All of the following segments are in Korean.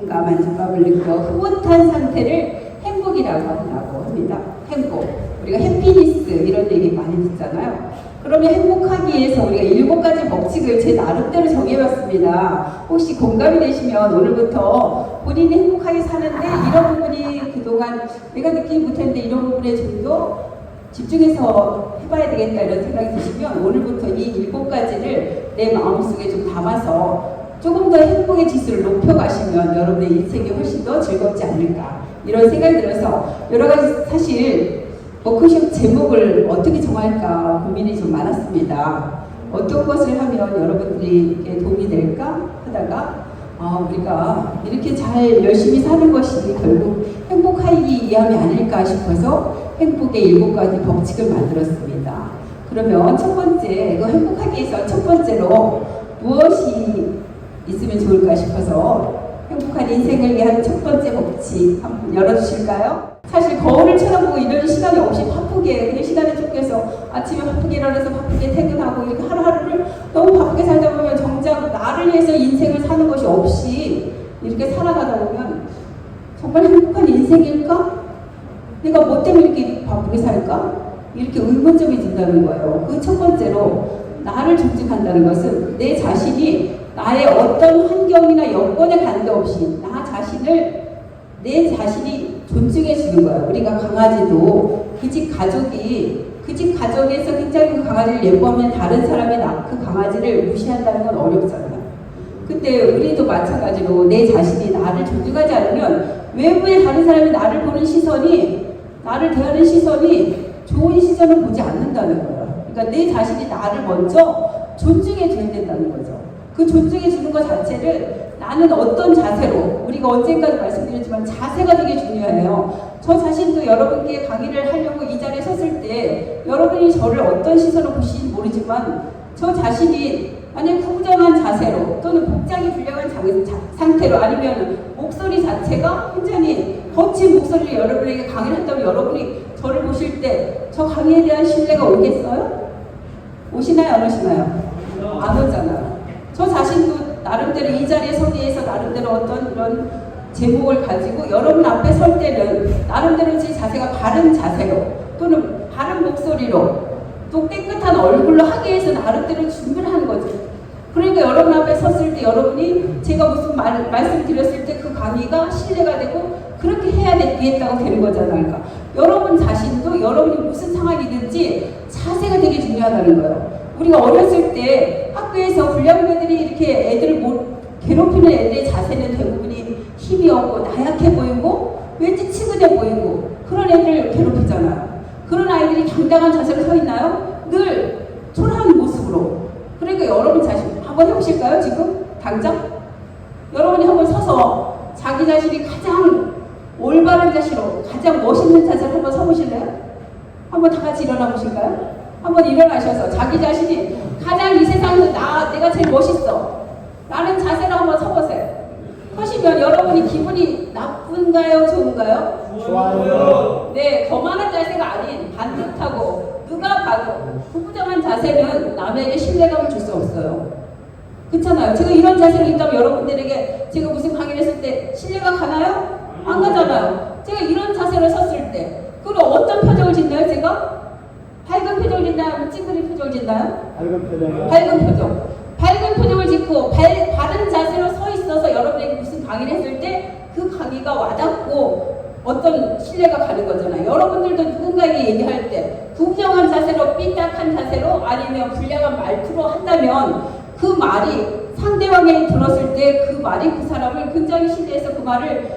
누군가 만족감을 느껴 흐뭇한 상태를 행복이라고 한다고 합니다. 행복. 우리가 해피니스 이런 얘기 많이 듣잖아요. 그러면 행복하기 위해서 우리가 7가지 법칙을 제 나름대로 정해봤습니다. 혹시 공감이 되시면 오늘부터 본인이 행복하게 사는데 이런 부분이 그동안 내가 느끼지 못했는데 이런 부분에 좀 더 집중해서 해봐야 되겠다 이런 생각이 드시면 오늘부터 이 7가지를 내 마음속에 좀 담아서 조금 더 행복의 지수를 높여가시면 여러분의 인생이 훨씬 더 즐겁지 않을까 이런 생각이 들어서 여러 가지 사실 워크숍 제목을 어떻게 정할까 고민이 좀 많았습니다. 어떤 것을 하면 여러분들이 도움이 될까 하다가 우리가 이렇게 잘 열심히 사는 것이 결국 행복하기 위함이 아닐까 싶어서 행복의 7가지 법칙을 만들었습니다. 그러면 첫 번째, 행복하기 위해서 첫 번째로 무엇이 있으면 좋을까 싶어서 행복한 인생을 위한 첫 번째 법칙 한번 열어주실까요? 사실 거울을 쳐다보고 이런 시간이 없이 바쁘게 그 시간에 쫓겨서 아침에 바쁘게 일어나서 바쁘게 퇴근하고 이렇게 하루하루를 너무 바쁘게 살다 보면 정작 나를 위해서 인생을 사는 것이 없이 이렇게 살아가다 보면 정말 행복한 인생일까? 내가 뭐 때문에 이렇게 바쁘게 살까? 이렇게 의문점이 든다는 거예요. 그 첫 번째로 나를 존중한다는 것은 내 자신이 나의 어떤 환경이나 여건에 관계없이 내 자신이 존중해 주는 거예요. 우리가 강아지도 그 집 가족에서 굉장히 그 강아지를 예뻐하면 다른 사람이 그 강아지를 무시한다는 건 어렵잖아요. 근데 우리도 마찬가지로 내 자신이 나를 존중하지 않으면 외부의 다른 사람이 나를 보는 시선이 나를 대하는 시선이 좋은 시선을 보지 않는다는 거예요. 그러니까 내 자신이 나를 먼저 존중해 줘야 된다는 거죠. 그 존중해 주는 것 자체를 나는 어떤 자세로 우리가 언젠가도 말씀드렸지만 자세가 되게 중요해요. 저 자신도 여러분께 강의를 하려고 이 자리에 섰을 때 여러분이 저를 어떤 시선으로 보시는지 모르지만 저 자신이 만약 풍성한 자세로 또는 복장이 불량한 상태로 아니면 목소리 자체가 굉장히 거친 목소리를 여러분에게 강의를 한다면 여러분이 저를 보실 때 저 강의에 대한 신뢰가 오겠어요? 오시나요? 안 오시나요? 안 오잖아요. 저 자신도 나름대로 이 자리에 서기 위해서 나름대로 어떤 이런 제목을 가지고 여러분 앞에 설 때는 나름대로 제 자세가 바른 자세로 또는 바른 목소리로 또 깨끗한 얼굴로 하기 위해서 나름대로 준비를 하는 거죠. 그러니까 여러분 앞에 섰을 때 여러분이 제가 무슨 말씀드렸을 때 그 강의가 신뢰가 되고 그렇게 해야 되겠다고 되는 거잖아요. 그러니까 여러분 자신도 여러분이 무슨 상황이든지 자세가 되게 중요하다는 거예요. 우리가 어렸을 때 학교에서 불량배들이 이렇게 애들을 괴롭히는 애들의 자세는 대부분이 힘이 없고 나약해 보이고 왠지 치근해 보이고 그런 애들을 괴롭히잖아요. 그런 아이들이 당당한 자세로 서 있나요? 늘 초라한 모습으로. 그러니까 여러분 자신 한번 해보실까요? 지금 당장? 여러분이 한번 서서 자기 자신이 가장 올바른 자세로 가장 멋있는 자세로 한번 서보실래요? 한번 다 같이 일어나 보실까요? 한번 일어나셔서 자기 자신이 가장 이 세상에서 내가 제일 멋있어 라는 자세로 한번 서보세요. 서시면 여러분이 기분이 나쁜가요? 좋은가요? 좋아요. 네, 거만한 자세가 아닌 반듯하고 누가 봐도 부부정한 자세는 남에게 신뢰감을 줄 수 없어요. 그렇잖아요. 제가 이런 자세로 있다면 여러분들에게 제가 무슨 강의를 했을 때 신뢰가 가나요? 안 가잖아요. 제가 이런 자세로 섰을 때 그리고 어떤 표정을 짓나요? 제가? 밝은 표정을 짓나요? 아니면 찡그린 표정을 짓나요? 밝은 표정. 밝은 표정. 밝은 표정을 짓고 바른 자세로 서 있어서 여러분에게 무슨 강의를 했을 때 그 강의가 와닿고 어떤 신뢰가 가는 거잖아요. 여러분들도 누군가에게 얘기할 때 부정한 자세로 삐딱한 자세로 아니면 불량한 말투로 한다면 그 말이 상대방이 들었을 때 그 말이 그 사람을 굉장히 신뢰해서 그 말을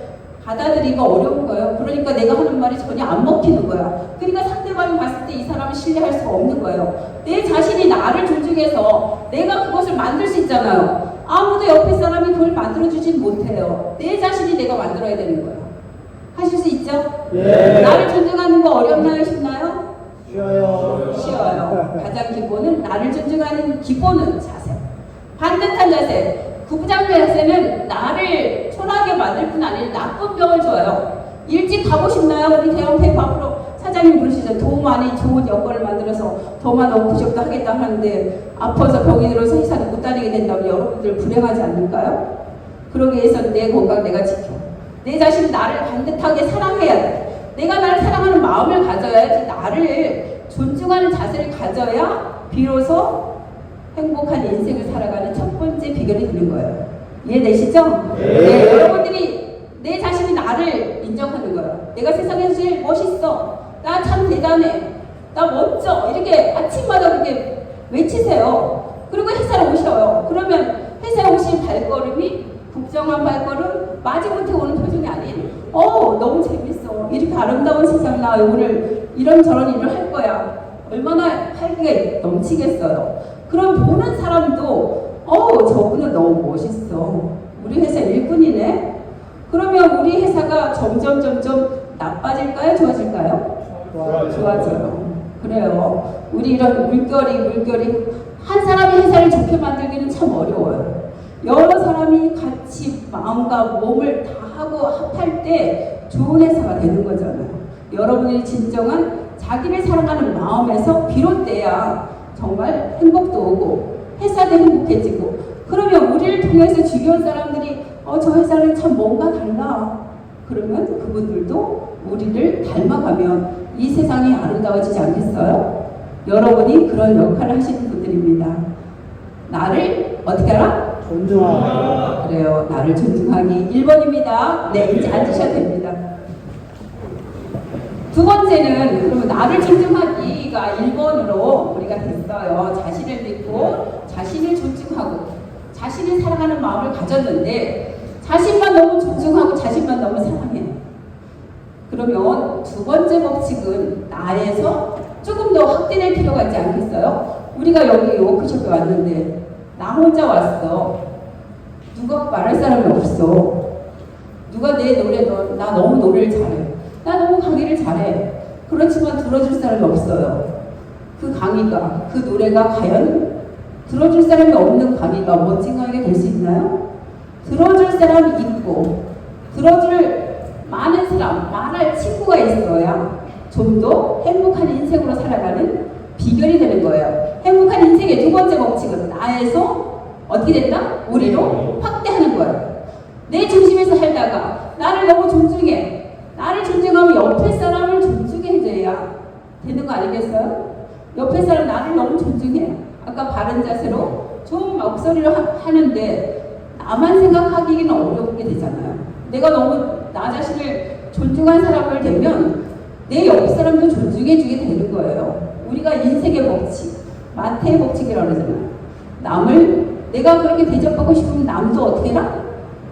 받아들이기가 어려운 거예요. 그러니까 내가 하는 말이 전혀 안 먹히는 거야. 그러니까 상대방이 봤을 때 이 사람을 신뢰할 수가 없는 거예요. 내 자신이 나를 존중해서 내가 그것을 만들 수 있잖아요. 아무도 옆에 사람이 그걸 만들어주진 못해요. 내 자신이 내가 만들어야 되는 거예요. 하실 수 있죠? 네. 나를 존중하는 거 어렵나요? 쉽나요? 쉬워요. 쉬워요. 가장 기본은 나를 존중하는 기본은 자세. 반듯한 자세. 구부장의 자세는 나를 초라하게 만들 뿐 아니라 나쁜 병을 줘요. 일찍 가고 싶나요? 우리 대형페이퍼 앞으로 사장님 부르시죠. 더 많이 좋은 여건을 만들어서 더 많은 워크숍도 하겠다 하는데 아파서 병이 들어서 회사를 못 다니게 된다면 여러분들 불행하지 않을까요? 그러기 위해서 내 건강 내가 지켜. 내 자신이 나를 반듯하게 사랑해야 돼. 내가 나를 사랑하는 마음을 가져야지, 나를 존중하는 자세를 가져야 비로소 행복한 인생을 살아가는 첫 번째 비결이 되는 거예요. 이해되시죠? 네. 여러분들이 내 자신이 나를 인정하는 거예요. 내가 세상에서 제일 멋있어. 나 참 대단해. 나 멋져. 이렇게 아침마다 그렇게 외치세요. 그리고 회사에 오셔요. 그러면 회사에 오신 발걸음이 국정한 발걸음, 마지못해 오는 표정이 아닌 너무 재밌어. 이렇게 아름다운 세상 나 오늘 이런저런 일을 할 거야. 얼마나 활기가 넘치겠어요. 그럼 보는 사람도 저분은 너무 멋있어. 우리 회사 일꾼이네. 그러면 우리 회사가 점점 나빠질까요? 좋아질까요? 좋아져요. 그래요. 우리 이런 물결이 한 사람이 회사를 좋게 만들기는 참 어려워요. 여러 사람이 같이 마음과 몸을 다 하고 합할 때 좋은 회사가 되는 거잖아요. 여러분이 진정한 자기를 사랑하는 마음에서 비롯돼야 정말 행복도 오고 회사도 행복해지고, 그러면 우리를 통해서 주변 사람들이 저 회사는 참 뭔가 달라. 그러면 그분들도 우리를 닮아가면 이 세상이 아름다워지지 않겠어요? 여러분이 그런 역할을 하시는 분들입니다. 나를 어떻게 하라? 존중하라. 그래요. 나를 존중하기 1번입니다. 네, 이제 앉으셔도 됩니다. 두 번째는 그러면 나를 존중하기가 1번으로 우리가 됐어요. 자신을 믿고 자신을 존중하고 자신을 사랑하는 마음을 가졌는데 자신만 너무 존중하고 자신만 너무 사랑해. 그러면 두 번째 법칙은 나에서 조금 더 확대될 필요가 있지 않겠어요? 우리가 여기 워크숍에 왔는데 나 혼자 왔어. 누가 말할 사람이 없어. 누가 내 노래 나 너무 노래를 잘해. 나 너무 강의를 잘해. 그렇지만 들어줄 사람이 없어요. 그 강의가, 그 노래가 과연 들어줄 사람이 없는 강의가 멋진 강의가 될 수 있나요? 들어줄 사람이 있고 들어줄 많은 사람, 말할 친구가 있어야 좀 더 행복한 인생으로 살아가는 비결이 되는 거예요. 행복한 인생의 두 번째 법칙은 나에서 어떻게 된다? 우리로 확대하는 거예요. 내 중심에서 살다가 나를 너무 존중해. 나를 존중하면 옆에 사람을 존중해줘야 되는 거 아니겠어요? 옆에 사람 나를 너무 존중해. 아까 바른 자세로 좋은 목소리로 하는데 나만 생각하기는 어렵게 되잖아요. 내가 너무 나 자신을 존중한 사람을 되면 내 옆 사람도 존중해주게 되는 거예요. 우리가 인생의 법칙, 마태의 법칙이라고 그러잖아요. 남을 내가 그렇게 대접하고 싶으면 남도 어떻게 해라?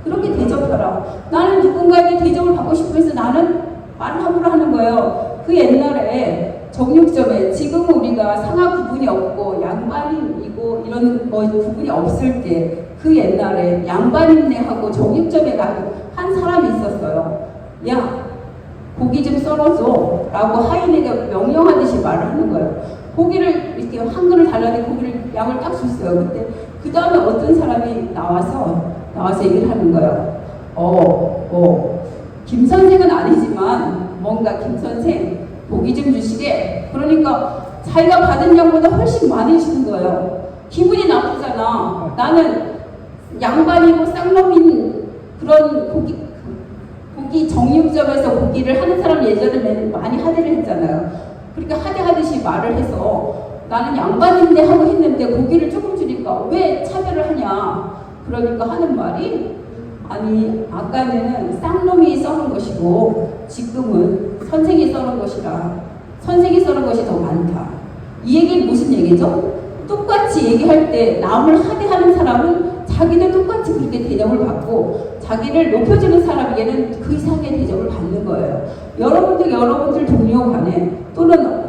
그렇게 대접하라. 나는 누군가에게 대접을 받고 싶어서 나는 말을 함부로 하는 거예요. 그 옛날에 정육점에 지금은 우리가 상하 구분이 없고 양반인이고 이런 구분이 없을 때 그 옛날에 양반인네하고 정육점에 가는 한 사람이 있었어요. 야, 고기 좀 썰어줘 라고 하인에게 명령하듯이 말을 하는 거예요. 고기를 이렇게 한 그릇 달라는 고기를 양을 딱 줬어요. 근데 그 다음에 어떤 사람이 나와서 얘기를 하는 거예요. 김 선생은 아니지만 뭔가 김 선생 고기 좀 주시게. 그러니까 자기가 받은 양보다 훨씬 많이 주는 거예요. 기분이 나쁘잖아. 나는 양반이고 쌍놈인 그런 고기 정육점에서 고기를 하는 사람 예전에 많이 하대를 했잖아요. 그러니까 하대하듯이 말을 해서 나는 양반인데 하고 했는데 고기를 조금 주니까 왜 차별을 하냐. 그러니까 하는 말이 아니 아까는 쌍놈이 써는 것이고 지금은 선생이 써는 것이라 선생이 써는 것이 더 많다. 이 얘기는 무슨 얘기죠? 똑같이 얘기할 때 남을 하대하는 사람은 자기도 똑같이 그렇게 대접을 받고 자기를 높여주는 사람에게는 그 이상의 대접을 받는 거예요. 여러분들 동료 간에 또는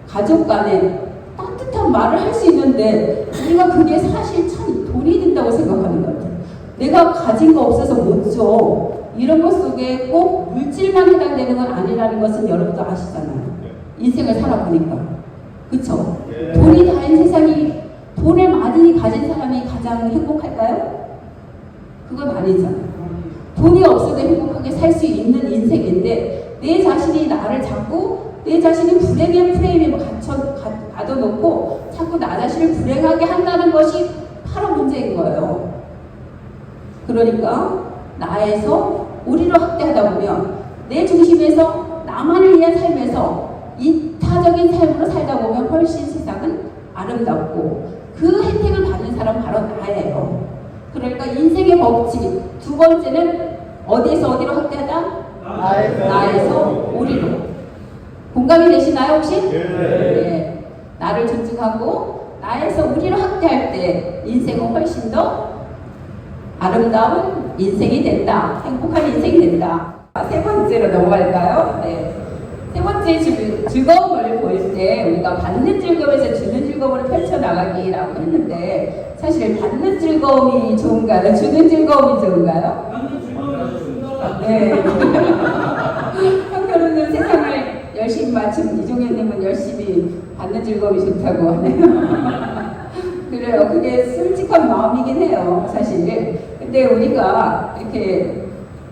가족 간에 따뜻한 말을 할 수 있는데 우리가 그게 사실 참 돈이 든다고 생각하는 것 같아요. 내가 가진 거 없어서 못 줘. 이런 것 속에 꼭 물질만 해당되는 건 아니라는 것은 여러분도 아시잖아요. 인생을 살아보니까. 그쵸? 돈이 다인 세상이 돈을 많이 가진 사람이 가장 행복할까요? 그건 아니잖아요. 돈이 없어도 행복하게 살 수 있는 인생인데 내 자신이 나를 자꾸 내 자신이 불행의 프레임에 가둬놓고 자꾸 나 자신을 불행하게 한다는 것이 바로 문제인 거예요. 그러니까 나에서 우리를 확대하다 보면 내 중심에서 나만을 위한 삶에서 이타적인 삶으로 살다 보면 훨씬 세상은 아름답고 그 혜택을 받는 사람 바로 나예요. 그러니까 인생의 법칙 두 번째는 어디에서 어디로 확대하다? 나에서 우리로. 공감이 되시나요 혹시? 네. 나를 존중하고 나에서 우리로 확대할 때 인생은 훨씬 더 아름다운 인생이 된다. 행복한 인생이 된다. 세 번째로 넘어갈까요? 네. 세 번째 즐거움을 보일 때 우리가 받는 즐거움에서 주는 즐거움을 펼쳐나가기라고 했는데 사실 받는 즐거움이 좋은가요? 주는 즐거움이 좋은가요? 받는 즐거움이 좋습니다. 네. 한편으로는 세상을 열심히 마침 이종현님은 열심히 받는 즐거움이 좋다고 하네요. 그래요. 그게 솔직한 마음이긴 해요. 사실. 근데 우리가 이렇게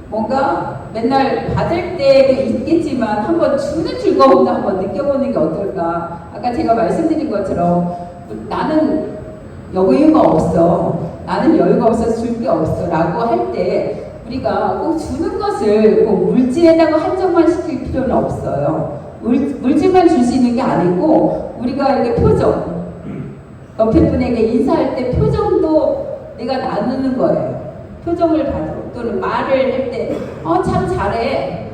뭔가 맨날 받을 때도 있겠지만 한번 주는 즐거움도 한번 느껴보는 게 어떨까. 아까 제가 말씀드린 것처럼 나는 여유가 없어. 나는 여유가 없어서 줄 게 없어. 라고 할 때 우리가 꼭 주는 것을 꼭 물질에다가 한정만 시킬 필요는 없어요. 물질만 줄 수 있는 게 아니고 우리가 이렇게 표정, 옆에 분에게 인사할 때 표정도 내가 나누는 거예요. 표정을 봐도 또는 말을 할 때 참 잘해.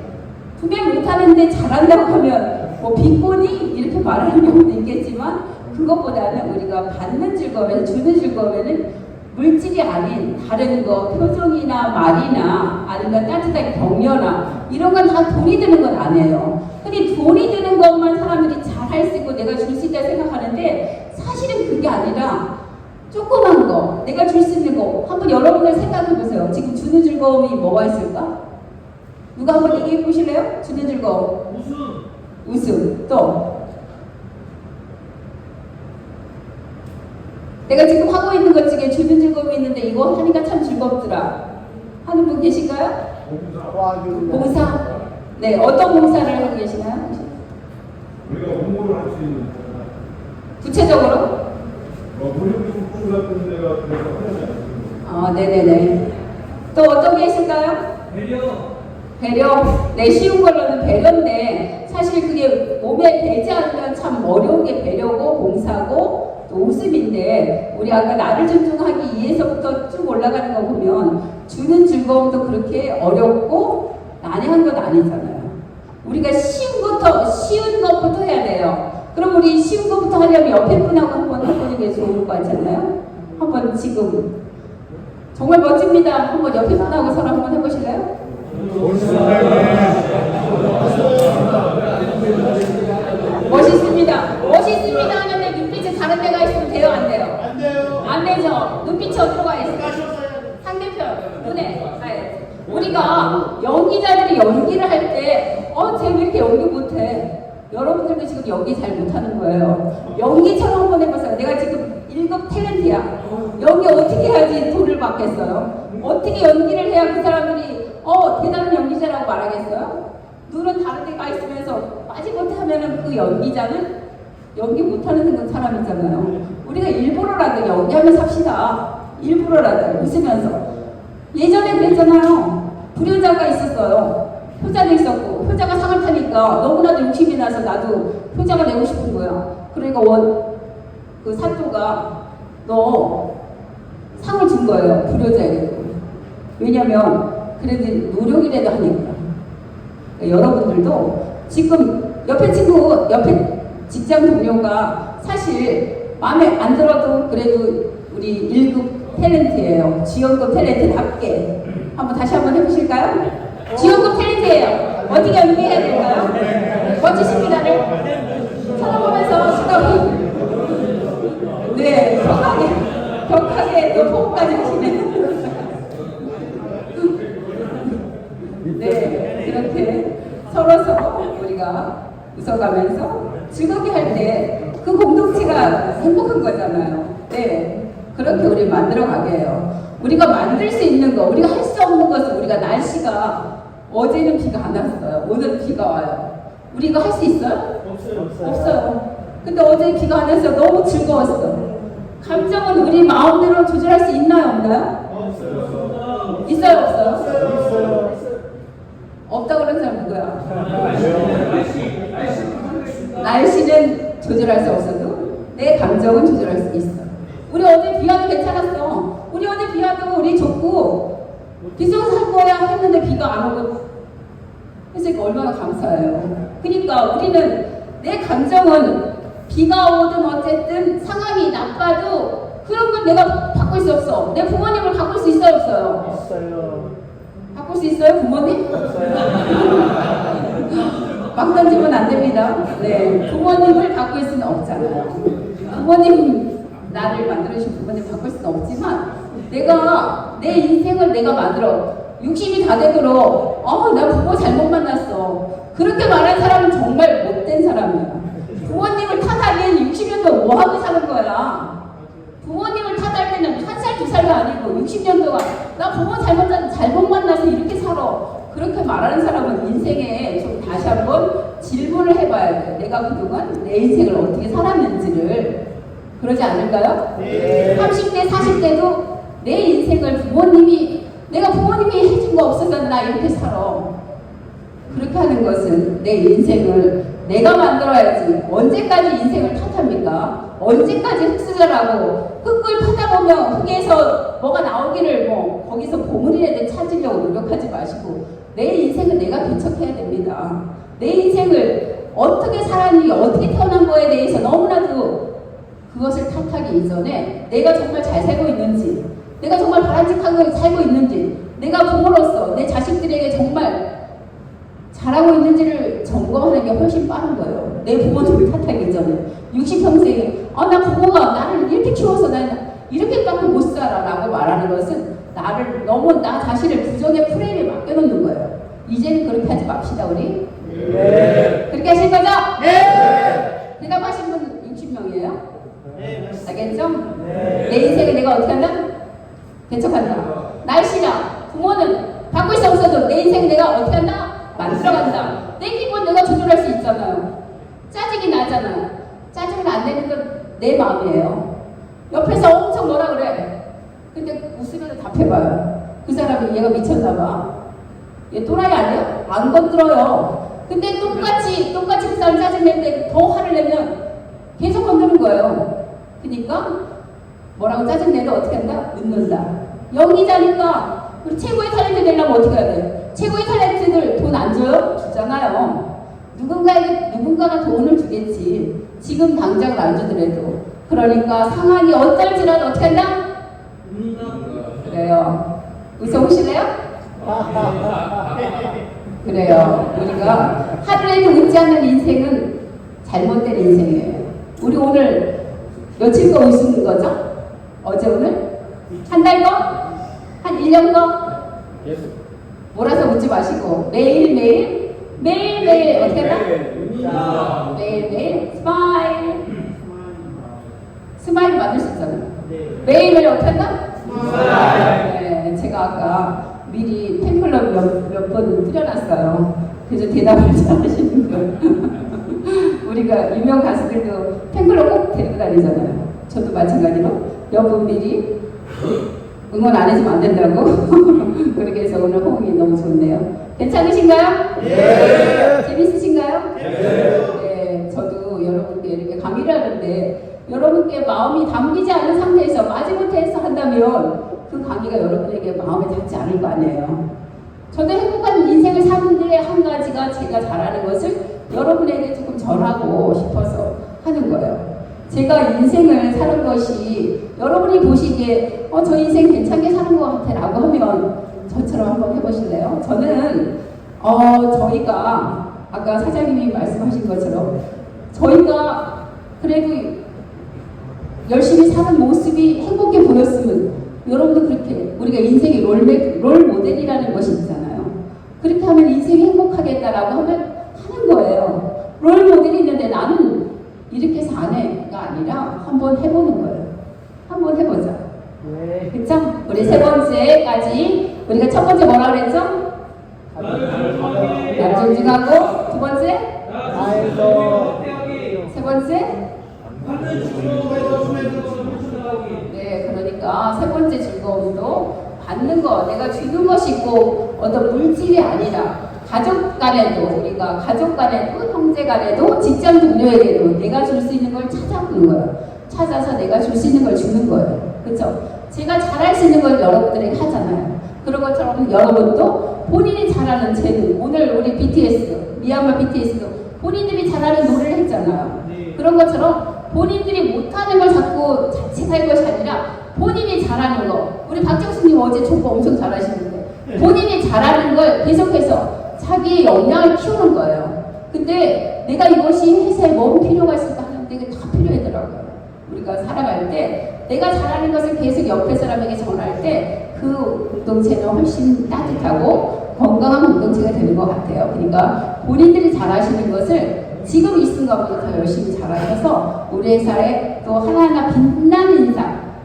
분명 못하는데 잘한다고 하면 뭐 비꼬니? 이렇게 말하는 경우도 있겠지만 그것보다는 우리가 받는 즐거움에서 주는 즐거움에는 물질이 아닌 다른 거 표정이나 말이나 아니면 따뜻한 격려나 이런 건 다 돈이 드는 건 아니에요. 근데 돈이 드는 것만 사람들이 잘 할 수 있고 내가 줄 수 있다 생각하는데 사실은 그게 아니라 조그만 거, 내가 줄 수 있는 거 한번 여러분들 생각해 보세요. 지금 주는 즐거움이 뭐가 있을까? 누가 한번 얘기해 보실래요? 주는 즐거움. 웃음. 또 내가 지금 하고 있는 것 중에 주는 즐거움이 있는데 이거 하니까 참 즐겁더라 하는 분 계실까요? 봉사. 네, 어떤 봉사를 하고 계시나요? 우리가 홍보를 할 수 있는 구체적으로? 무료교육 같은 데가 그래서 하잖아요. 네네네. 또 어떤 게 있을까요? 배려. 네, 쉬운 걸로는 배려인데 사실 그게 몸에 배지 않으면 참 어려운 게 배려고 봉사고 또 웃음인데 우리 아까 나를 존중하기 위해서부터 쭉 올라가는 거 보면 주는 즐거움도 그렇게 어렵고 난해한 건 아니잖아요. 우리가 쉬운 것부터 해야 돼요. 그럼 우리 쉬운 것부터 하려면 옆에 분하고 한번 해보는 게 좋을 것 같잖아요. 한번 지금 정말 멋집니다. 한번 옆에 분하고 서로 한번 해보실래요? 멋있습니다. 멋있습니다 하는데 눈빛이 다른 데가 있으면 돼요? 안 돼요? 안 돼요. 안 되죠. 눈빛이 어디로 가 있어요? 상대편 눈에 가야지. 우리가 연기자들이 연기를 할 때 쟤 왜 이렇게 연기 못해? 여러분들도 지금 연기 잘 못하는 거예요. 연기처럼 한번 해보세요. 내가 지금 1급 탤런트야. 연기 어떻게 해야지 돈을 받겠어요? 어떻게 연기를 해야 그 사람들이 대단한 연기자라고 말하겠어요? 눈은 다른 데 가 있으면서 빠지못해 하면은 그 연기자는 연기 못하는 사람이잖아요. 우리가 일부러라도 연기하면서 삽시다. 일부러라도 웃으면서. 예전에 그랬잖아요. 불효자가 있었어요. 효자도 있었고 효자가 상을 타니까 너무나도 욕심이 나서 나도 효자가 되고 싶은 거야. 그러니까 그 사또가 너 상을 준 거예요. 불효자에게. 왜냐면 그래도 노력이라도 하니까. 그러니까 여러분들도 지금 옆에 직장 동료가 사실 마음에 안 들어도 그래도 우리 1급 탤런트예요. 지원급 탤런트답게 한번 다시 한번 해보실까요? 지원급 탤런트예요. 어떻게 연기해야 될까요? 멋지십니다를 쳐다보면서 수덕이 네, 격하게 또 포옹까지 하시네. 네, 이렇게 서로 우리가 웃어가면서 즐겁게 할 때 그 공동체가 행복한 거잖아요. 네, 그렇게 우리 만들어가게 해요. 우리가 만들 수 있는 거, 우리가 할 수 없는 것은 우리가 날씨가 어제는 비가 안 왔어요. 오늘은 비가 와요. 우리가 할 수 있어요? 없어요. 근데 어제 비가 안 와서 너무 즐거웠어. 감정은 우리 마음대로 조절할 수 있나요? 없나요? 있어요, 없어요? 있어요. 없다 그런 사람 누구야? 날씨는 조절할 수 없어도 내 감정은 조절할 수 있어. 우리 어제 비와도 괜찮았어. 우리 어제 비와도 우리 좋고 비서 살 거야 했는데 비가 안 오고 했으니까 얼마나 감사해요. 그러니까 우리는 내 감정은 비가 오든 어쨌든 상황이 나빠도 그런 건 내가 바꿀 수 없어. 내 부모님을 바꿀 수 있어요, 없어요? 있어요. 바꿀 수 있어요, 부모님? 막 던지면 안 됩니다. 네, 부모님을 바꿀 수는 없잖아요. 부모님 나를 만들어주신 부모님 바꿀 수는 없지만 내가 내 인생을 내가 만들어 60이 다 되도록 나 부모 잘못 만났어. 그렇게 말한 사람은 정말 못된 사람이야. 부모님을 탓하기엔 60년도 뭐 하고 사는 거야. 부모님을 탓할 때는 1살, 2살도 아니고 60년 동안 나 부모 잘못 만나서 이렇게 살아. 그렇게 말하는 사람은 인생에 좀 다시 한번 질문을 해봐야 돼. 내가 그동안 내 인생을 어떻게 살았는지를. 그러지 않을까요? 네. 30대, 40대도 내 인생을 내가 부모님이 해준 거 없어서 나 이렇게 살아. 그렇게 하는 것은 내 인생을 내가 만들어야지. 언제까지 인생을 탓합니까? 언제까지 흙수저라고 흙을 파다 보면 흙에서 뭐가 나오기를 거기서 보물이라도 찾으려고 노력하지 마시고 내 인생은 내가 개척해야 됩니다. 내 인생을 어떻게 살았는지 어떻게 태어난 거에 대해서 너무나도 그것을 탓하기 이전에 내가 정말 잘 살고 있는지 내가 정말 바람직하게 살고 있는지 내가 부모로서 내 자식들에게 정말 잘하고 있는지를 점검하는 게 훨씬 빠른 거예요. 내 부모님을 탓하기 이전에 60평생에 나 부모가 나를 이렇게 키워서 나는 이렇게밖에 못 살아 라고 말하는 것은 나를 너무 나 자신을 부정의 프레임에 맡겨놓는 거예요. 이제는 그렇게 하지 맙시다 우리. 네. 그렇게 하실 거죠? 네. 대답하신 분 60명이에요? 네. 알겠죠? 네. 내 인생을 내가 어떻게 한다? 개척한다. 날씨랑 부모는 바꿀 수 없어도 내 인생 내가 어떻게 한다? 만들어간다. 내 기분 내가 조절할 수 있잖아요. 짜증이 나잖아요. 짜증은 안 내는 건 내 마음이에요. 옆에서 엄청 뭐라 그래. 근데 웃으면서 답해봐요. 그 사람이 얘가 미쳤나봐. 얘 또라이 아니야? 안 건드려요. 근데 똑같이 그 사람 짜증내는데 더 화를 내면 계속 건드는 거예요. 그러니까 뭐라고 짜증내도 어떻게 한다? 웃는다. 연기자니까 우리 최고의 탤런트 되려면 어떻게 해야 돼? 최고의 탤런트들 돈 안 줘요? 주잖아요. 누군가가 돈을 주겠지. 지금 당장은 안 주더라도. 그러니까 상황이 어떨지라도 어떻게 한다? 그래요. 웃어보실래요? 그래요. 우리가 하루에도 웃지 않는 인생은 잘못된 인생이에요. 우리 오늘 며칠 거 웃는 거죠? 어제 오늘? 한 달 거? 한 1년 거? 몰아서 웃지 마시고 매일매일 어떻게 한다? 매일매일 스마일 만들 수 있잖아요. 매일매일 어떻게 한다? 네, 제가 아까 미리 팬클럽 몇 번 뿌려놨어요. 그래서 대답을 잘 하시는 거예요. 우리가 유명 가수들도 팬클럽 꼭 데리고 다니잖아요. 저도 마찬가지로 몇 분 미리 응원 안 해주면 안 된다고. 그렇게 해서 오늘 호응이 너무 좋네요. 괜찮으신가요? 네. 재밌으신가요? 네. 네. 저도 여러분께 이렇게 강의를 하는데 여러분께 마음이 담기지 않은 상태에서 마지못해서 한다면 그 강의가 여러분에게 마음에 닿지 않을 거 아니에요. 저도 행복한 인생을 사는데 한 가지가 제가 잘하는 것을 여러분에게 조금 전하고 싶어서 하는 거예요. 제가 인생을 사는 것이 여러분이 보시기에 저 인생 괜찮게 사는 것 같아 라고 하면 저처럼 한번 해보실래요? 저는 저희가 아까 사장님이 말씀하신 것처럼 저희가 그래도 열심히 사는 모습이 행복해 보였으면 여러분도 그렇게 우리가 인생의 롤 모델이라는 것이 있잖아요. 그렇게 하면 인생이 행복하겠다라고 하면 하는 거예요. 롤 모델이 있는데 나는 이렇게 해서 안 해가 아니라 한번 해보는 거예요. 한번 해보자. 네. 그쵸? 우리 세 번째까지 우리가 첫 번째 뭐라 그랬죠? 남 존중하고 두 번째? 아이고. 세 번째? 네, 그러니까 세 번째 즐거움도 받는 거, 내가 주는 것이 있고 어떤 물질이 아니라 가족 간에도, 우리가 가족 간에도, 형제 간에도, 직장 동료에게도 내가 줄 수 있는 걸 찾아보는 거예요. 찾아서 내가 줄 수 있는 걸 주는 거예요. 그렇죠? 제가 잘할 수 있는 걸 여러분들에게 하잖아요. 그런 것처럼 여러분도 본인이 잘하는 재능, 오늘 우리 BTS, 미얀마 BTS도 본인들이 잘하는 노래를 했잖아요. 그런 것처럼 본인들이 못하는 걸 자꾸 자책할 것이 아니라 본인이 잘하는 거, 우리 박정수님 어제 족보 엄청 잘하시는데 본인이 잘하는 걸 계속해서 자기의 역량을 키우는 거예요. 근데 내가 이것이 회사에 뭔 필요가 있을까 하는데 이게 다 필요하더라고요. 우리가 살아갈 때 내가 잘하는 것을 계속 옆에 사람에게 전할 때 그 공동체는 훨씬 따뜻하고 건강한 공동체가 되는 것 같아요. 그러니까 본인들이 잘하시는 것을 지금 이 순간보다 더 열심히 잘하셔서 우리 회사에 또 하나하나 빛나는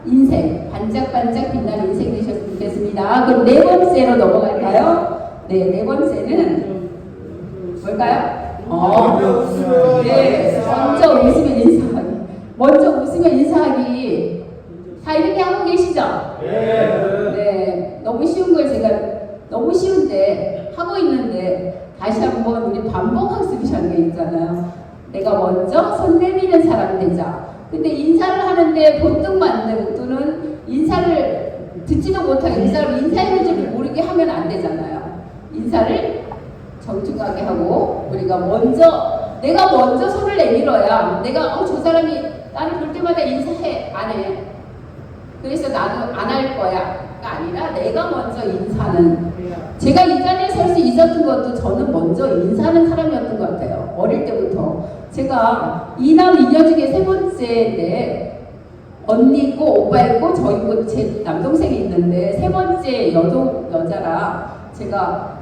인생, 반짝반짝 빛나는 인생 되셨으면 좋겠습니다. 그럼 네 번째로 넘어갈까요? 네, 네 번째는 뭘까요? 네, 먼저 웃으면 인사하기. 먼저 웃으면 인사하기. 다 이렇게 하고 계시죠? 네, 너무 쉬운 걸 제가 너무 쉬운데 하고 있는데 다시 한번 우리 반복 학습이라는 게 있잖아요. 내가 먼저 손 내미는 사람이 되자. 근데 인사를 하는데 본능만능 또는 인사를 듣지도 못하게 이 사람 인사의 줄을 모르게 하면 안 되잖아요. 인사를 정중하게 하고 우리가 내가 먼저 손을 내밀어야 내가 저 사람이 나를 볼 때마다 인사해 안 해. 그래서 나도 안 할 거야가 아니라 내가 먼저 인사하는. 제가 이 자리에 설 수 있었던 것도 저는 먼저 인사하는 사람이었던 것 같아요. 어릴 때부터. 제가 이남 이녀 중에 세 번째인데 언니 있고 오빠 있고 저 있고 제 남동생이 있는데 세 번째 여자라 제가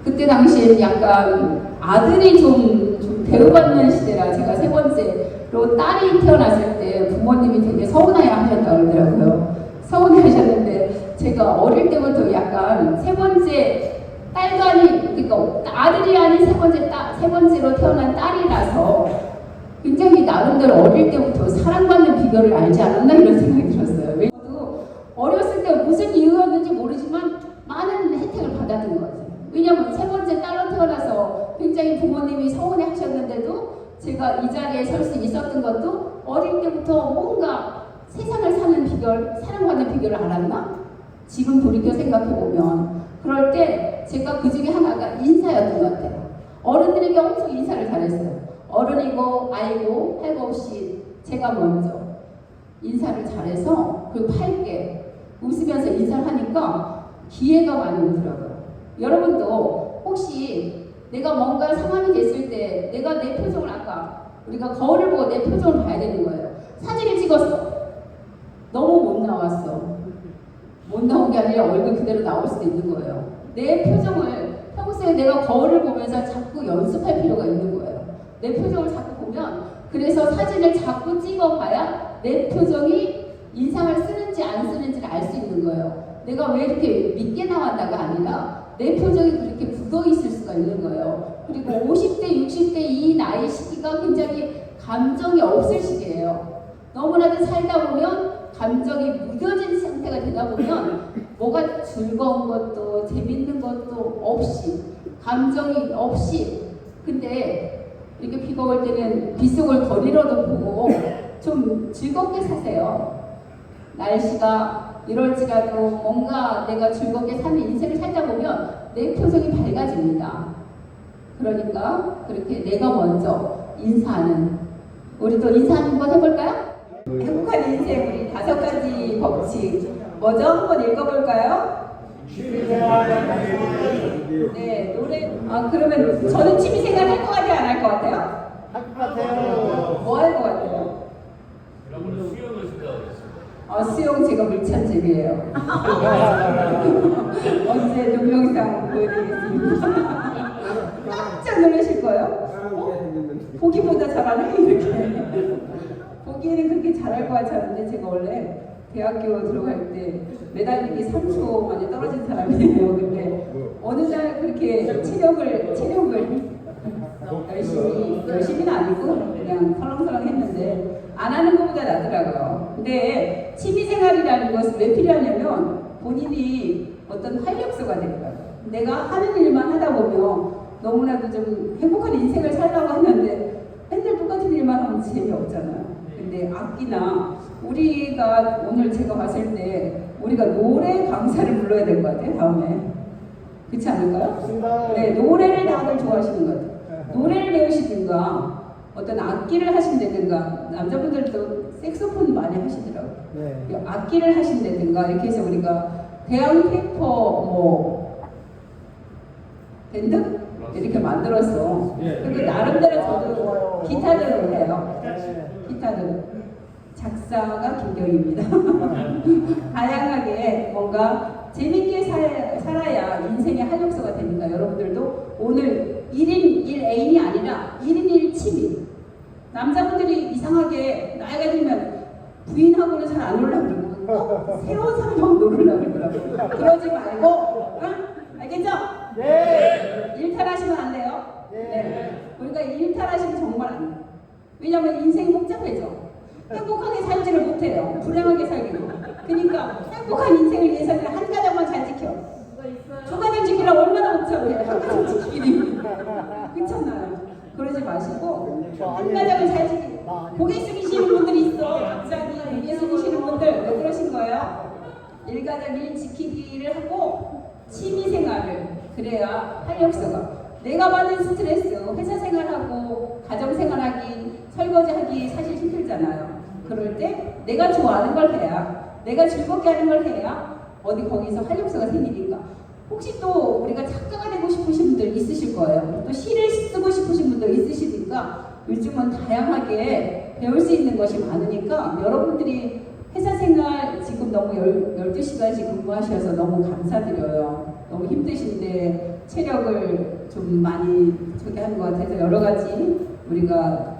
그때 당시에 약간 아들이 좀 대우받는 시대라 제가 세 번째로 딸이 태어났을 때 부모님이 되게 서운해 하셨다고 그러더라고요. 서운해 하셨는데 제가 어릴 때부터 약간 세 번째 딸도 아닌, 그러니까 아들이 아닌 세 번째로 태어난 딸이라서 굉장히 나름대로 어릴 때부터 사랑받는 비결을 알지 않았나 이런 생각이 들었어요. 왜냐면 어렸을 때 무슨 이유였는지 모르지만 많은 혜택을 받았던 것 같아요. 왜냐면 세 번째 딸로 태어나서 굉장히 부모님이 서운해 하셨는데도 제가 이 자리에 설 수 있었던 것도 어릴 때부터 뭔가 세상을 사는 비결, 사랑받는 비결을 알았나? 지금 돌이켜 생각해보면 그럴 때 제가 그 중에 하나가 인사였던 것 같아요. 어른들에게 엄청 인사를 잘했어요. 어른이고 아이고 할 거 없이 제가 먼저 인사를 잘해서 그리고 밝게 웃으면서 인사를 하니까 기회가 많이 오더라고요. 여러분도 혹시 내가 뭔가 상황이 됐을 때 내가 내 표정을 아까 우리가 거울을 보고 내 표정을 봐야 되는 거예요. 사진을 찍었어. 너무 못 나왔어. 못 나온 게 아니라 얼굴 그대로 나올 수도 있는 거예요. 내 표정을 평소에 내가 거울을 보면서 자꾸 연습할 필요가 있는 거예요. 내 표정을 자꾸 보면 그래서 사진을 자꾸 찍어봐야 내 표정이 인상을 쓰는지 안 쓰는지를 알 수 있는 거예요. 내가 왜 이렇게 믿게 나왔나가 아니라 내 표정이 그렇게 묻어있을 수가 있는 거예요. 그리고 50대, 60대 이 나이 시기가 굉장히 감정이 없을 시기예요. 너무나도 살다 보면 감정이 무뎌진 상태가 되다 보면 뭐가 즐거운 것도 재밌는 것도 없이 감정이 없이 근데 이렇게 비가 올 때는 빗속을 거리로도 보고 좀 즐겁게 사세요. 날씨가 이럴지라도 뭔가 내가 즐겁게 사는 인생을 살다 보면 내 표정이 밝아집니다. 그러니까 그렇게 내가 먼저 인사하는 우리도 인사 한번 해볼까요? 행복한 인생 우리 5가지 법칙 뭐죠? 한번 읽어볼까요? 네 노래 그러면 저는 취미생활 할 것 같아요? 안 할 것 같아요? 할 것 같아요. 뭐 할 것 같아요? 여러분 수영을 생각하겠습니다. 수영 제가 물찬집이에요. 언제 동영상 보여드리겠습니다. 깜짝 놀라실 거예요. 보기보다 잘하네 이렇게. 보기에는 그렇게 잘할 것 같지 않은데 제가 원래 대학교 들어갈 때 매달리기 3초 만에 떨어진 사람이에요. 근데 어느 날 그렇게 체력을 열심히는 아니고 그냥 설렁설렁 했는데 안 하는 것보다 낫더라고요. 근데 취미생활이라는 것은 왜 필요하냐면 본인이 어떤 활력소가 되는 거예요. 내가 하는 일만 하다 보면 너무나도 좀 행복한 인생을 살라고 하는데 맨날 똑같은 일만 하면 재미없잖아요. 근데 악기나 우리가 오늘 제가 봤을 때 우리가 노래 강사를 불러야 될 것 같아요. 다음에. 그렇지 않을까요? 맞습니다. 네, 노래를 다들 좋아하시는 것 같아요. 노래를 배우시든가 어떤 악기를 하신다든가 남자분들도 색소폰 많이 하시더라고요. 네. 악기를 하신다든가 이렇게 해서 우리가 대형 페이퍼 뭐 밴드 이렇게 만들어서 그리고 나름대로 저도 기타들을 해요. 네. 기타들 작사가 김경입니다. 다양하게 뭔가 재밌게 살아야 인생의 활력소가 되니까 여러분들도 오늘 1인 1애인이 아니라 1인 1취미. 남자분들이 이상하게 나이가 들면 부인하고는 잘 안 놀라 그러고 새로운 사람하고 놀으려고 그러더라고요. 그러지 말고, 응? 알겠죠? 네. 일탈하시면 안 돼요. 네. 우리가 일탈하시면 정말 안 돼요. 왜냐면 인생이 복잡해져. 행복하게 살지를 못해요. 불행하게 살기로. 그러니까 행복한 인생을 위해서는 한 가정만 잘 지켜. 두 가정 지키려면 얼마나 복잡해. 한 가정 지키기. 그렇잖아요. 그러지 마시고 한 가정을 잘 지키. 고개 숙이시는 분들이 있어. 갑자기 고개 숙이시는 분들 왜 그러신 거예요? 일가정 일 지키기를 하고 취미생활을 그래야 활력소가. 내가 받는 스트레스, 회사 생활하고 가정 생활하기, 설거지하기 사실 힘들잖아요. 그럴 때 내가 좋아하는 걸 해야, 내가 즐겁게 하는 걸 해야 어디 거기서 활력소가 생기니까. 혹시 또 우리가 작가가 되고 싶으신 분들 있으실 거예요. 또 시를 쓰고 싶으신 분들 있으시니까 요즘은 다양하게 배울 수 있는 것이 많으니까 여러분들이 회사 생활 지금 너무 12시간씩 근무하셔서 너무 감사드려요. 너무 힘드신데 체력을 좀 많이 저기 하는 것 같아서 여러 가지 우리가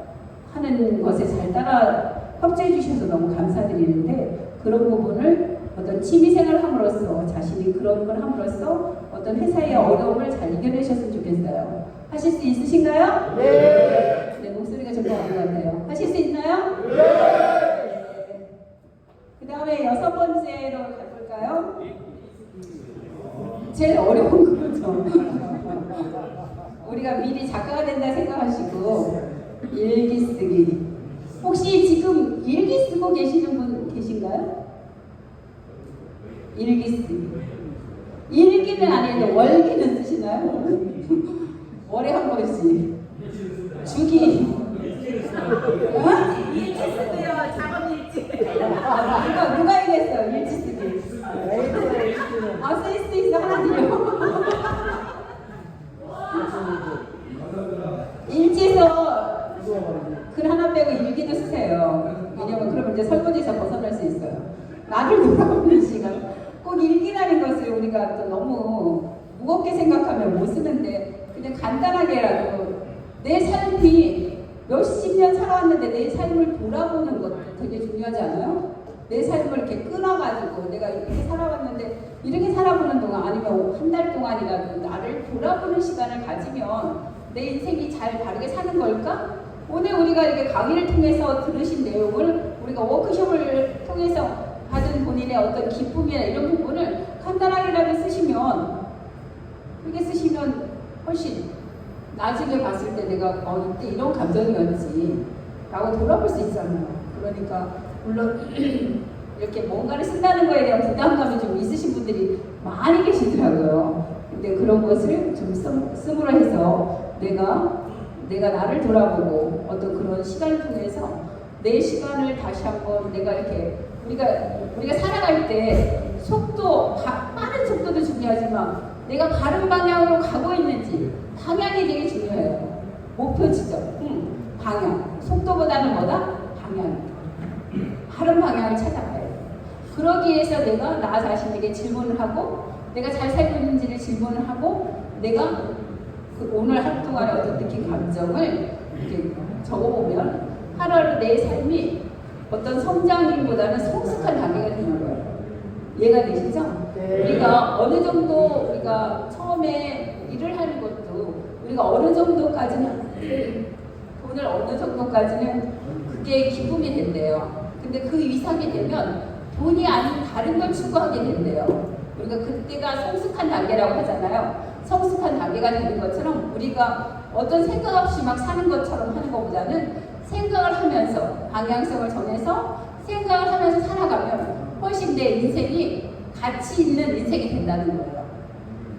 하는 것에 잘 따라 협조해 주셔서 너무 감사드리는데 그런 부분을 어떤 취미생활을 함으로써 자신이 그런 걸 함으로써 어떤 회사의 어려움을 잘 이겨내셨으면 좋겠어요. 하실 수 있으신가요? 네. 네, 목소리가 좀 나은 것 같아요. 하실 수 있나요? 네. 그 다음에 6번째로 가볼까요? 제일 어려운 거죠. 우리가 미리 작가가 된다 생각하시고 일기 쓰기. 혹시 지금 일기 쓰고 계시는 분 계신가요? 일기 쓰기. 일기는 아닌데 월기는 쓰시나요? 월에 한 번씩. 주기. 일지 쓰고요. 작업 일지. 누가 얘기했어요? 일지 쓰기. 아, 쓸 수 있어. 하나 드려. 일지에서 글 하나 빼고 일기도 쓰세요. 왜냐면 그러면 이제 설거지에서 벗어날 수 있어요. 나를 돌아보는 시간. 꼭 일기라는 것을 우리가 또 너무 무겁게 생각하면 못 쓰는데 그냥 간단하게라도 내 삶이 몇십 년 살아왔는데 내 삶을 돌아보는 것도 되게 중요하지 않아요? 내 삶을 이렇게 끊어가지고 내가 이렇게 살아왔는데 이렇게 살아보는 동안 아니면 한 달 동안이라도 나를 돌아보는 시간을 가지면 내 인생이 잘 바르게 사는 걸까? 오늘 우리가 이렇게 강의를 통해서 들으신 내용을 우리가 워크숍을 통해서 받은 본인의 어떤 기쁨이나 이런 부분을 간단하게라도 쓰시면 그렇게 쓰시면 훨씬 나중에 봤을 때 내가 이때 이런 감정이었지 라고 돌아볼 수 있잖아요. 그러니까 물론 이렇게 뭔가를 쓴다는 거에 대한 부담감이 좀 있으신 분들이 많이 계시더라고요. 근데 그런 것을 좀 씀으로 해서 내가 나를 돌아보고 어떤 그런 시간을 통해서 내 시간을 다시 한번 내가 이렇게 우리가 살아갈 때 속도 빠른 속도도 중요하지만 내가 바른 방향으로 가고 있는지 방향이 되게 중요해요. 목표 지점, 방향. 속도보다는 뭐다? 방향. 바른 방향을 찾아가야 돼요. 그러기 위해서 내가 나 자신에게 질문을 하고 내가 잘 살고 있는지를 질문을 하고 내가 오늘 하루 동안의 어떤 느낀 감정을 이렇게 적어보면 하루하루 내 삶이 어떤 성장인보다는 성숙한 단계가 되는 거예요. 이해가 되시죠? 네. 우리가 어느 정도 우리가 처음에 일을 하는 것도 우리가 어느 정도까지는 돈을 어느 정도까지는 그게 기쁨이 된대요. 근데 그 이상이 되면 돈이 아닌 다른 걸 추구하게 된대요. 우리가 그때가 성숙한 단계라고 하잖아요. 성숙한 단계가 되는 것처럼 우리가 어떤 생각 없이 막 사는 것처럼 하는 것보다는 생각을 하면서 방향성을 정해서 생각을 하면서 살아가면 훨씬 내 인생이 가치 있는 인생이 된다는 거예요.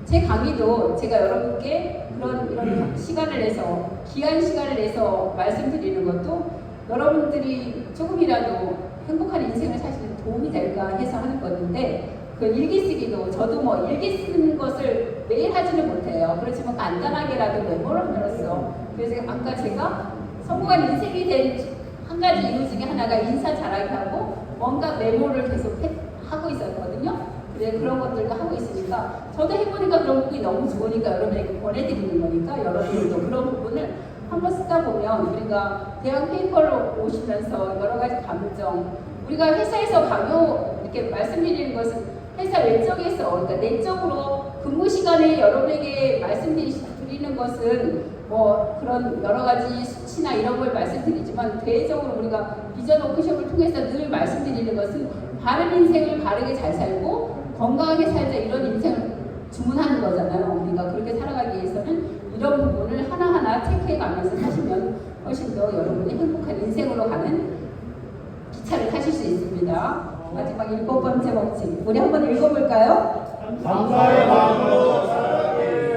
제 강의도 제가 여러분께 이런 시간을 내서 귀한 시간을 내서 말씀드리는 것도 여러분들이 조금이라도 행복한 인생을 사시는 도움이 될까 해서 하는 건데 그 일기 쓰기도 저도 뭐 일기 쓰는 것을 매일 하지는 못해요. 그렇지만 간단하게라도 메모를 함으로써 그래서 아까 제가 성공한 인생이 된 한 가지 이유 중에 하나가 인사 잘하게 하고 뭔가 메모를 계속 하고 있었거든요. 그런 것들도 하고 있으니까 저도 해보니까 그런 부분이 너무 좋으니까 여러분에게 보내드리는 거니까 여러분들도 그런 부분을 한번 쓰다 보면 우리가 대학 페이퍼로 오시면서 여러 가지 감정 우리가 회사에서 강요 이렇게 말씀드리는 것은 회사 외적에서 그러니까 내적으로 근무 시간에 여러분에게 말씀드리는 것은 뭐 그런 여러 가지 수치나 이런 걸 말씀드리지만 대외적으로 우리가 비전 워크숍을 통해서 늘 말씀드리는 것은 바른 인생을 바르게 잘 살고 건강하게 살자 이런 인생을 주문하는 거잖아요. 우리가 그렇게 살아가기 위해서는 이런 부분을 하나하나 체크해 가면서 사시면 훨씬 더 여러분이 행복한 인생으로 가는 기차를 타실 수 있습니다. 마지막 7번째 법칙 우리 한번 읽어볼까요? 감사의 마음으로 살아가게.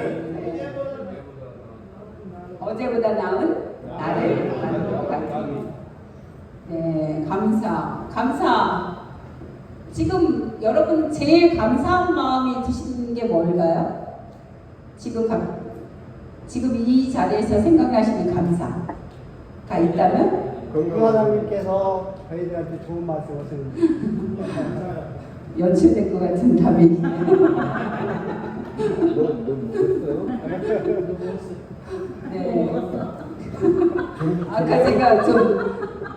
어제보다 나은 나를 만들어가기. 네, 감사. 지금 여러분 제일 감사한 마음이 드시는 게 뭘까요? 지금 이 자리에서 생각나시는 감사가 있다면? 하나님께서 저희들한테 좋은 말씀을 연출될 것 같은 답이네요. 네. 아까 제가 좀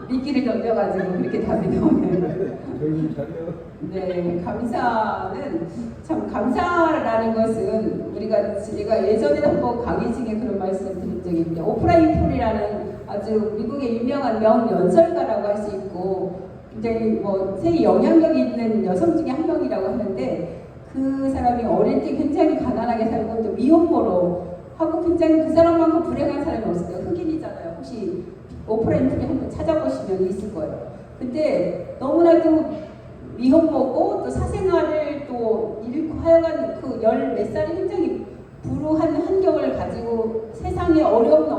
미끼를 던져가지고 그렇게 답이 나오네요. 네, 감사는 참 감사라는 것은 제가 예전에 한번 강의 중에 그런 말씀 드린 적이 있는데 오프라인 폴이라는 아주 미국의 유명한 명연설가라고 할 수 있고 굉장히 뭐 세계 영향력이 있는 여성 중에 한 명이라고 하는데 그 사람이 어릴 때 굉장히 가난하게 살고 또 미혼모로 하고 굉장히 그 사람만큼 불행한 사람이 없어요. 흑인이잖아요. 혹시 오프라인 폴이 한번 찾아보시면 있을 거예요. 근데 너무나도 미혼모고 또 사생활을 또 잃고 하여간 그 10몇 살이 굉장히 불우한 환경을 가지고 세상에 어려움 다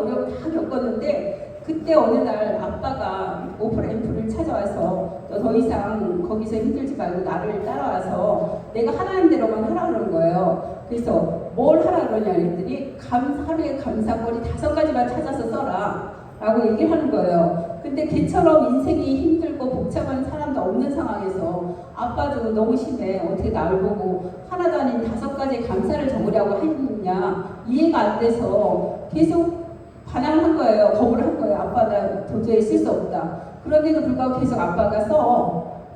겪었는데 그때 어느 날 아빠가 오프라인풀을 찾아와서 너 더 이상 거기서 힘들지 말고 나를 따라와서 내가 하라는 대로만 하라 그런 거예요. 그래서 뭘 하라 그러냐 그랬더니 하루에 감사거리 5가지만 찾아서 써라 라고 얘기를 하는 거예요. 근데 걔처럼 인생이 힘들고 복잡한 사람도 없는 상황에서 아빠도 너무 심해. 어떻게 나를 보고 하나도 아닌 5가지 감사를 적으려고 했느냐 이해가 안 돼서 계속 반항한 거예요. 거부를 한 거예요. 아빠 나 도저히 쓸 수 없다. 그런데도 불구하고 계속 아빠가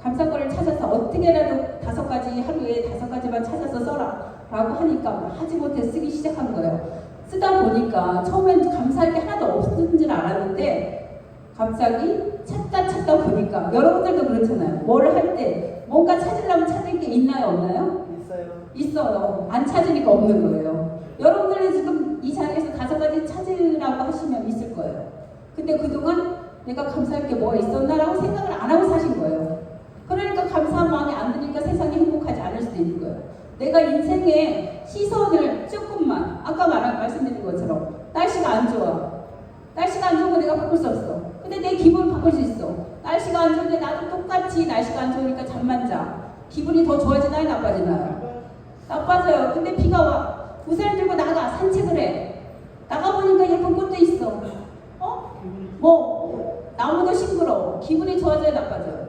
감사거리를 찾아서 어떻게라도 5가지 하루에 5가지만 찾아서 써라 라고 하니까 하지 못해 쓰기 시작한 거예요. 쓰다 보니까 처음엔 감사할 게 하나도 없는 줄 알았는데 갑자기 찾다 보니까 여러분들도 그렇잖아요. 뭘 할 때 뭔가 찾으려면 찾을 게 있나요 없나요? 있어요. 안 찾으니까 없는 거예요. 여러분들은 지금 이 자리에서 5가지 찾으라고 하시면 있을 거예요. 근데 그동안 내가 감사할 게 뭐가 있었나라고 생각을 안 하고 사신 거예요. 그러니까 감사한 마음이 안 드니까 세상이 행복하지 않을 수도 있는 거예요. 내가 인생의 시선을 조금만 아까 말씀드린 것처럼 날씨가 안 좋아. 날씨가 안 좋은 거 내가 바꿀 수 없어. 근데 내 기분을 바꿀 수 있어. 날씨가 안 좋은데 나도 똑같이 날씨가 안 좋으니까 잠만 자. 기분이 더 좋아지나요? 나빠지나요? 나빠져요. 근데 비가 와. 우산을 들고 나가 산책을 해. 나가보니까 예쁜 꽃도 있어. 나무도 싱그러워. 기분이 좋아져요? 나빠져요?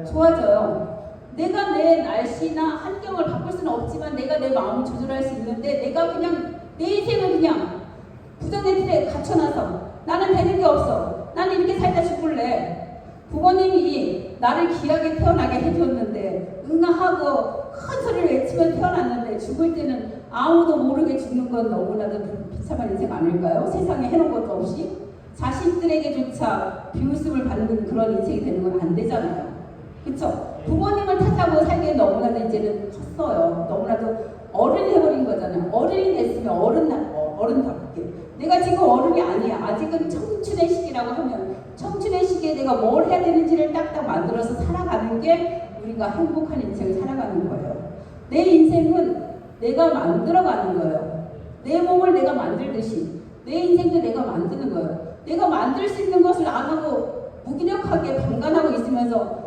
좋아져요. 내가 내 날씨나 환경을 바꿀 수는 없지만 내가 내 마음을 조절할 수 있는데 내가 그냥 내 인생을 그냥 부정의 틀에 갇혀놔서 나는 되는 게 없어. 나는 이렇게 살다 죽을래. 부모님이 나를 귀하게 태어나게 해줬는데 응하고 큰 소리를 외치며 태어났는데 죽을 때는 아무도 모르게 죽는 건 너무나도 비참한 인생 아닐까요? 세상에 해놓은 것도 없이 자식들에게조차 비웃음을 받는 그런 인생이 되는 건 안 되잖아요. 그쵸? 부모님을 탓하고 살기엔 너무나도 이제는 컸어요. 너무나도 어른이 돼버린 거잖아요. 어른이 됐으면 어른답게. 내가 지금 어른이 아니야. 아직은 청춘의 시기라고 하면 청춘의 시기에 내가 뭘 해야 되는지를 딱딱 만들어서 살아가는 게 우리가 행복한 인생을 살아가는 거예요. 내 인생은 내가 만들어가는 거예요. 내 몸을 내가 만들듯이 내 인생도 내가 만드는 거예요. 내가 만들 수 있는 것을 안 하고 무기력하게 방관하고 있으면서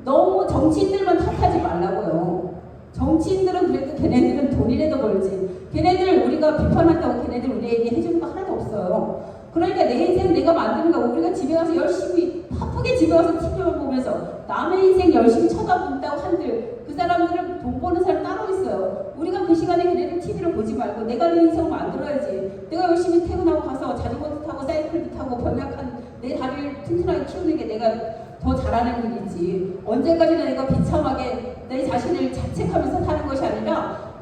너무 정치인들만 탓하지 말라고요. 정치인들은 그래도 걔네들은 돈이라도 벌지. 걔네들 우리가 비판한다고 걔네들 우리에게 해주는 거 하나도 없어요. 그러니까 내 인생 내가 만드는 거 우리가 집에 가서 열심히 바쁘게 집에 가서 TV를 보면서 남의 인생 열심히 쳐다본다고 한들 그 사람들은 돈 버는 사람 따로 있어요. 우리가 그 시간에 걔네들 TV를 보지 말고 내가 내 인생을 만들어야지. 내가 열심히 퇴근하고 가서 자전거도 타고 사이클도 타고 병약한 내 다리를 튼튼하게 키우는 게 내가 더 잘하는 일이지. 언제까지나 내가 비참하게 내 자신을 자책하면서 사는 것이 아니라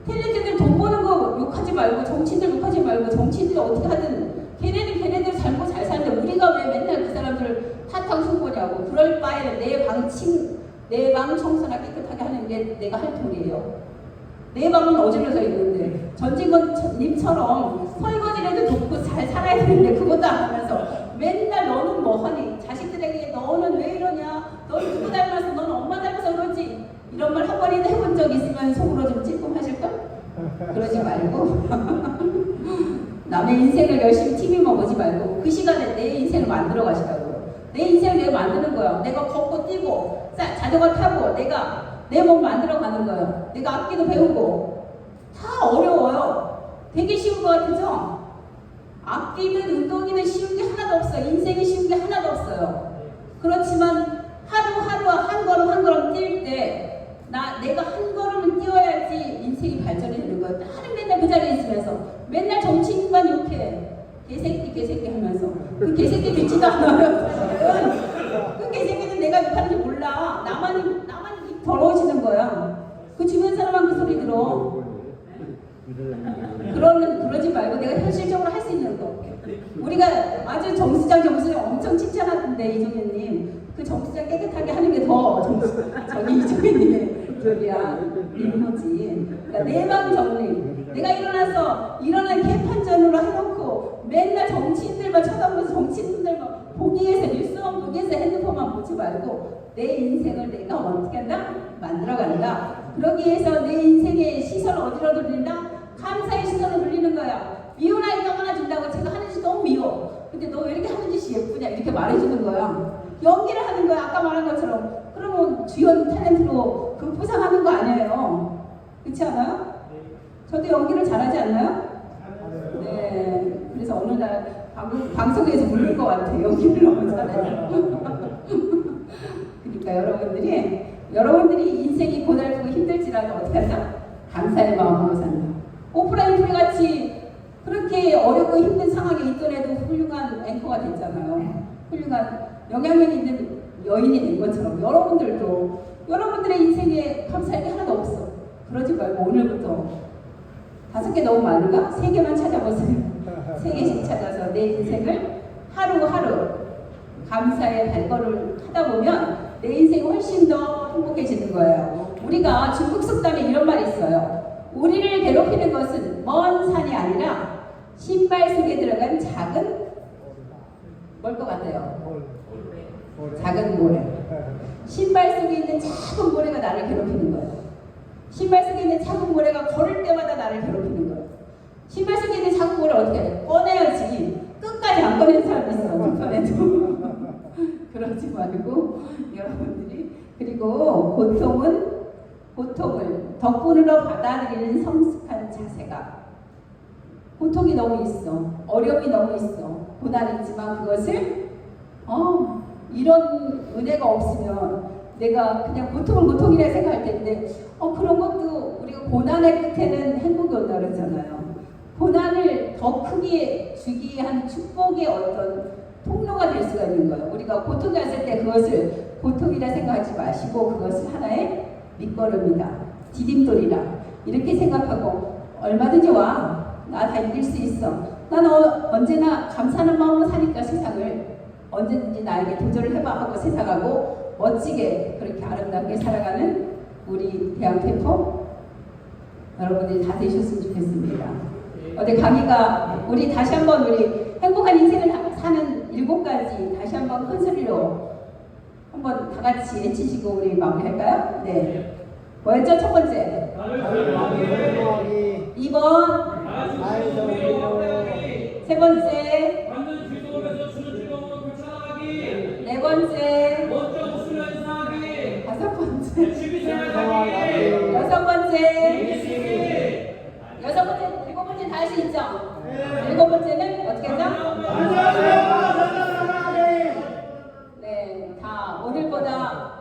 탤런트들 돈 버는 거 욕하지 말고 정치인들 욕하지 말고 정치인들이 어떻게 하든 걔네들 살고 잘 사는데 우리가 왜 맨날 그 사람들을 탓하고 승부냐고. 그럴 바에는 내 방 청소나 깨끗하게 하는 게 내가 할 도리예요. 내 방은 어질러져 있는데 전직원님처럼 설거지라도 돕고 잘 살아야 되는데 그것도 안 하면서 맨날 너는 뭐하니? 자식들에게 너는 왜 이러냐? 너는 누구 닮아서? 너는 엄마 닮아서 그러지? 이런 말 한 번이나 해본 적 있으면 속으로 좀 찔끔하실까? 그러지 말고 남의 인생을 열심히 TV만 보지 말고 그 시간에 내 인생을 만들어 가시라고요. 내 인생을 내가 만드는 거야. 내가 걷고 뛰고 자전거 타고 내가 내 몸 만들어 가는 거예요. 내가 악기도 배우고 다 어려워요. 되게 쉬운 것 같죠? 악기든 운동이든 쉬운 게 하나도 없어요. 인생이 쉬운 게 하나도 없어요. 그렇지만 하루하루 한 걸음 한 걸음 뛸 때 내가 한 걸음을 뛰어야지 인생이 발전이 되는 거예요. 나는 맨날 그 자리에 있으면서 맨날 정치인만 욕해. 개새끼 하면서 그 개새끼 듣지도 않아요. 그 개새끼는 내가 욕하는지 몰라. 나만 입 더러워지는 거야. 그 주변 사람만 그 소리 들어. 그러지 말고 내가 현실적으로 할 수 있는 거. 우리가 아주 정수장 엄청 칭찬하던데 이종현님 그 정수장 깨끗하게 하는 게 더 저기 이종현님의 저기야 임무지. 그러니까 내 방 정리. 내가 일어난 개판전으로 해놓고 맨날 정치인들만 쳐다보면서 정치인들만 보기에서 뉴스만 보기에서 핸드폰만 보지 말고 내 인생을 내가 어떻게 한다? 만들어간다. 그러기 위해서 내 인생의 시선을 어디로 돌린다? 감사의 시선을 돌리는 거야. 미운 아이 떠나나 준다고 제가 하는 짓 너무 미워. 근데 너 왜 이렇게 하는 짓이 예쁘냐 이렇게 말해주는 거야. 연기를 하는 거야. 아까 말한 것처럼. 그러면 주연 탤런트로 극부상하는 거 아니에요. 그렇지 않아요? 저도 연기를 잘하지 않나요? 네. 그래서 어느 날 방송에서 부를 것 같아요. 연기를 너무 잘해요. 그러니까 여러분들이 인생이 고달프고 힘들지라도 어떻게 한다? 감사의 마음으로 산다. 오프라 윈프리 같이 그렇게 어렵고 힘든 상황에 있더라도 훌륭한 앵커가 됐잖아요. 훌륭한 영향력 있는 여인이 된 것처럼 여러분들도 여러분들의 인생에 감사할 게 하나도 없어. 그러지 말고 오늘부터 5개 너무 많은가? 3개만 찾아보세요. 3개씩 찾아서 내 인생을 하루하루 감사의 발걸음을 하다 보면 내 인생이 훨씬 더 행복해지는 거예요. 우리가 중국 속담에 이런 말이 있어요. 우리를 괴롭히는 것은 먼 산이 아니라 신발 속에 들어간 작은 뭘 것 같아요? 작은 모래. 신발 속에 있는 작은 모래가 나를 괴롭히는 거예요. 신발 속에 있는 작은 모래가 걸을 때마다 나를 괴롭히는 거예요. 신발 속에 있는 작은 모래를 어떻게 해? 꺼내야지. 끝까지 안 꺼내는 사람이 있어. 불편해도. 그러지 말고 여러분들이 그리고 고통을 덕분으로 받아들이는 성숙한 자세가 고통이 너무 있어. 어려움이 너무 있어. 고난이 있지만 그것을 이런 은혜가 없으면 내가 그냥 고통이라 생각할 텐데 그런 것도 우리가 고난의 끝에는 행복이 온다 그러잖아요. 고난을 더 크게 주기 위한 축복의 어떤 통로가 될 수가 있는 거예요. 우리가 고통이 왔을 때 그것을 고통이라 생각하지 마시고 그것을 하나의 밑거름이다. 디딤돌이다. 이렇게 생각하고 얼마든지 와. 나 다 이길 수 있어. 난 언제나 감사하는 마음으로 사니까 세상을 언제든지 나에게 도전을 해봐 하고 세상하고 멋지게 그렇게 아름답게 살아가는 우리 대한페퍼 여러분들이 다 되셨으면 좋겠습니다. 어제 강의가 우리 다시 한번 우리 행복한 인생을 사는 7가지 다시 한번 큰 소리로 한번 다 같이 외치시고 우리 마무리할까요? 네. 뭐였죠? 첫 번째. 2번. 세 번째. 받는 즐거움에서 주는 즐거움을 극찬하기. 네 번째. 먼저 웃으며 인사하기. 다섯 번째. 집이 생각하기. 여섯 번째. 이기시기. 여섯 번째, 일곱 번째 다 할 수 있죠? 일곱 번째는 어떻게 하죠? 네, 다 오늘보다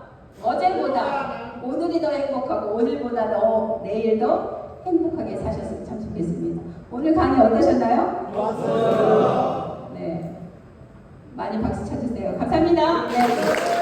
어제보다 오늘이 더 행복하고 오늘보다 더 내일도 행복하게 사셨으면 참 좋겠습니다. 오늘 강의 어떠셨나요? 좋았어요. 네, 많이 박수 쳐주세요. 감사합니다. 네.